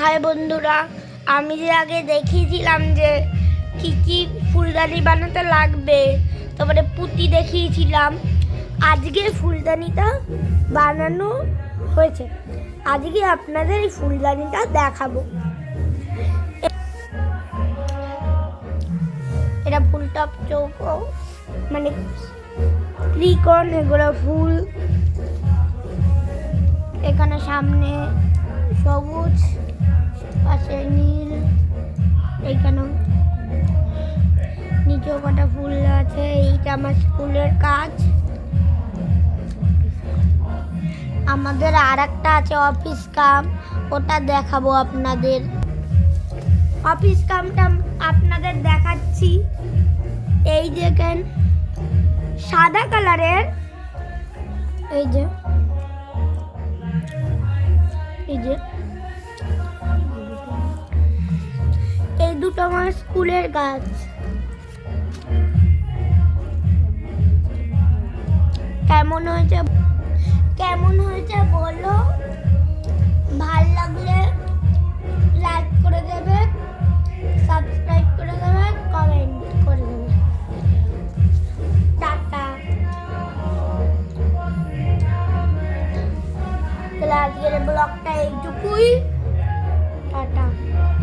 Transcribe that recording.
High বন্ধুরা, আমি যে আগে দেখিয়েছিলাম যে কি কি ফুলদানি বানাতে লাগবে, তারপরে পুঁতি দেখিয়েছিলাম। আজকে ফুলদানিটা বানানো হয়েছে। আজকে আপনাদের এই ফুলদানিটা দেখাবো। এটা ফুলটপ চৌকো, মানে ত্রিকোণ, এগুলো ফুল। এখানে সামনে সবুজ, পাশে নীল, এইখানেও নিচেও কটা ফুল আছে। এইটা আমার স্কুলের কাজ। আমাদের আর একটা আছে অফিস কাম, ওটা দেখাবো আপনাদের। অফিস কামটা আপনাদের দেখাচ্ছি। এই দেখেন সাদা কালারের, এই যে এই দুটো আমার স্কুলের গাছ। কেমন হয়েছে বলো। ভাল লাগলে লাইক করে দেবে, সাবস্ক্রাইব করে দেবে, কমেন্ট করে দেবে। টাটা। তাহলে আজকের ব্লগটা এইটুকুই। টাটা।